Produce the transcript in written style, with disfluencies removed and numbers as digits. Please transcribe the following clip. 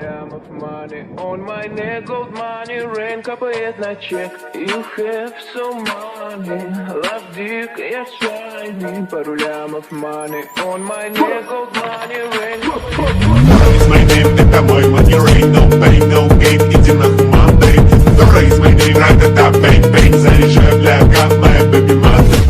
лямов money on my neck, gold money, rain капает на чек. You have so money, love dick, я shiny. Пару лямов money on my neck, gold money, rain. Raise my name, это мой money rain, no pain, no gain, иди нахуй Monday. Raise my name, ра-та-та, bang, bang, заряжаю, бля, как моя baby mother.